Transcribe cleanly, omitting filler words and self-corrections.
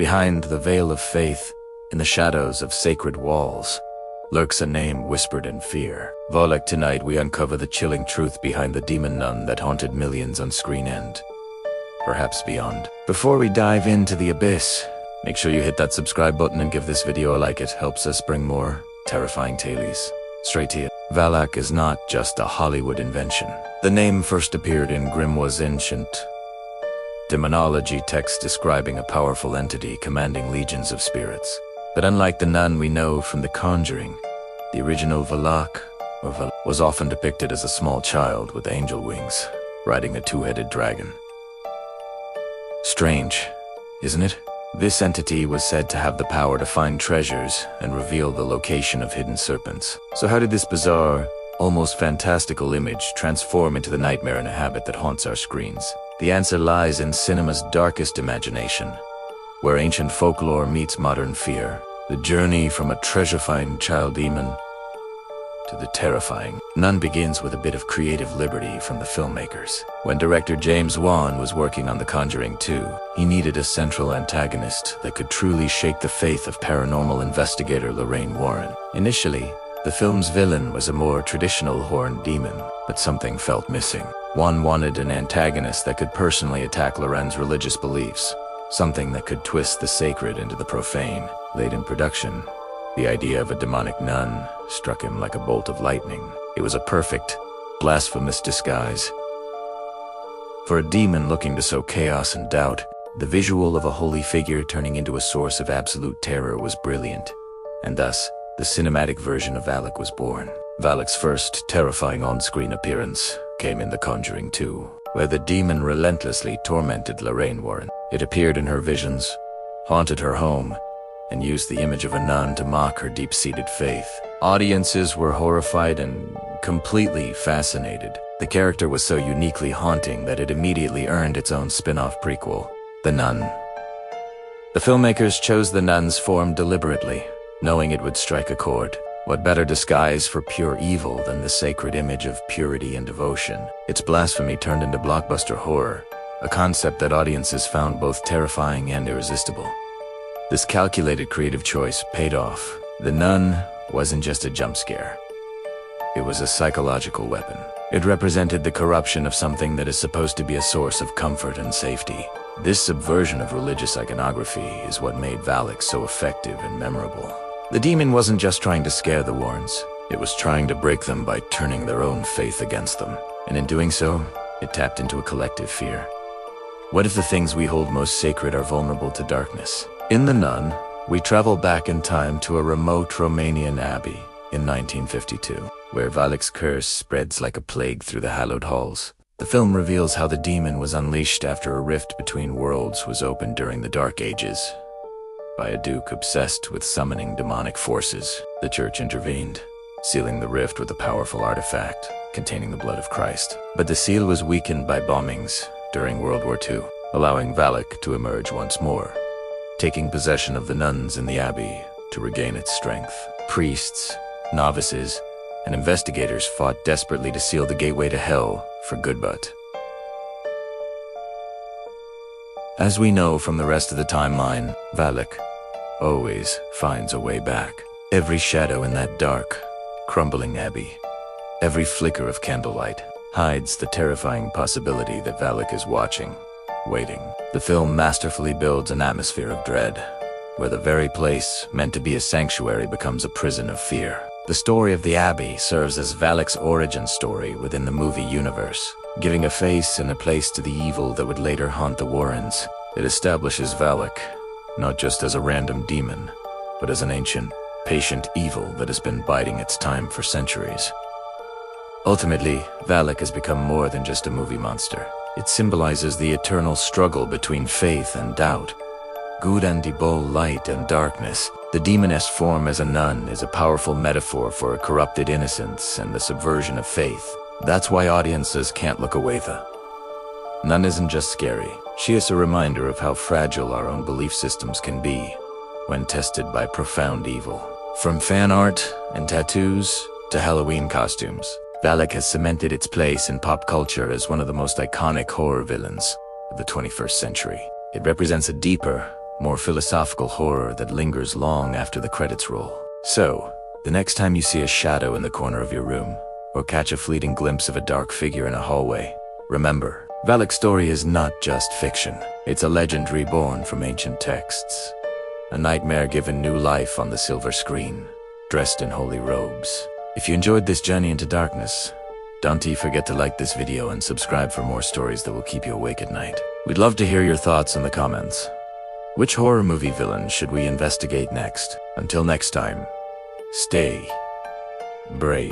Behind the veil of faith, in the shadows of sacred walls, lurks a name whispered in fear. Valak, tonight we uncover the chilling truth behind the demon nun that haunted millions on screen and perhaps beyond. Before we dive into the abyss, make sure you hit that subscribe button and give this video a like. It helps us bring more terrifying tales straight to you. Valac is not just a Hollywood invention. The name first appeared in Grimoire's ancient demonology text describing a powerful entity commanding legions of spirits. But unlike the nun we know from the Conjuring, the original Valak was often depicted as a small child with angel wings, riding a two-headed dragon. Strange, isn't it? This entity was said to have the power to find treasures and reveal the location of hidden serpents. So how did this bizarre, almost fantastical image transform into the nightmare in a habit that haunts our screens? The answer lies in cinema's darkest imagination, where ancient folklore meets modern fear. The journey from a treasure-find child demon to the terrifying nun begins with a bit of creative liberty from the filmmakers. When director James Wan was working on The Conjuring 2, he needed a central antagonist that could truly shake the faith of paranormal investigator Lorraine Warren. Initially, the film's villain was a more traditional horned demon, but something felt missing. Wan wanted an antagonist that could personally attack Lorraine's religious beliefs, something that could twist the sacred into the profane. Late in production, the idea of a demonic nun struck him like a bolt of lightning. It was a perfect, blasphemous disguise. For a demon looking to sow chaos and doubt, the visual of a holy figure turning into a source of absolute terror was brilliant, and thus, the cinematic version of Valac was born. Valak's first terrifying on-screen appearance came in The Conjuring 2, where the demon relentlessly tormented Lorraine Warren. It appeared in her visions, haunted her home, and used the image of a nun to mock her deep-seated faith. Audiences were horrified and completely fascinated. The character was so uniquely haunting that it immediately earned its own spin-off prequel, The Nun. The filmmakers chose the nun's form deliberately, knowing it would strike a chord. What better disguise for pure evil than the sacred image of purity and devotion? Its blasphemy turned into blockbuster horror, a concept that audiences found both terrifying and irresistible. This calculated creative choice paid off. The nun wasn't just a jump scare. It was a psychological weapon. It represented the corruption of something that is supposed to be a source of comfort and safety. This subversion of religious iconography is what made Valac so effective and memorable. The demon wasn't just trying to scare the Warrens. It was trying to break them by turning their own faith against them. And in doing so, it tapped into a collective fear. What if the things we hold most sacred are vulnerable to darkness? In The Nun, we travel back in time to a remote Romanian abbey in 1952, where Valak's curse spreads like a plague through the hallowed halls. The film reveals how the demon was unleashed after a rift between worlds was opened during the Dark Ages by a duke obsessed with summoning demonic forces. The church intervened, sealing the rift with a powerful artifact containing the blood of Christ. But the seal was weakened by bombings during World War II, allowing Valac to emerge once more, taking possession of the nuns in the abbey to regain its strength. Priests, novices, and investigators fought desperately to seal the gateway to hell for good, but as we know from the rest of the timeline, Valac always finds a way back. Every shadow in that dark, crumbling abbey, every flicker of candlelight, hides the terrifying possibility that Valac is watching, waiting. The film masterfully builds an atmosphere of dread, where the very place meant to be a sanctuary becomes a prison of fear. The story of the abbey serves as Valak's origin story within the movie universe, giving a face and a place to the evil that would later haunt the Warrens. It establishes Valac not just as a random demon, but as an ancient, patient evil that has been biding its time for centuries. Ultimately, Valac has become more than just a movie monster. It symbolizes the eternal struggle between faith and doubt, good and evil, light and darkness. The demoness form as a nun is a powerful metaphor for a corrupted innocence and the subversion of faith. That's why audiences can't look away. The nun isn't just scary. She is a reminder of how fragile our own belief systems can be when tested by profound evil. From fan art and tattoos to Halloween costumes, Valac has cemented its place in pop culture as one of the most iconic horror villains of the 21st century. It represents a deeper, more philosophical horror that lingers long after the credits roll. So, the next time you see a shadow in the corner of your room, or catch a fleeting glimpse of a dark figure in a hallway, remember, Valak's story is not just fiction. It's a legend reborn from ancient texts. A nightmare given new life on the silver screen, dressed in holy robes. If you enjoyed this journey into darkness, don't forget to like this video and subscribe for more stories that will keep you awake at night. We'd love to hear your thoughts in the comments. Which horror movie villain should we investigate next? Until next time, stay brave.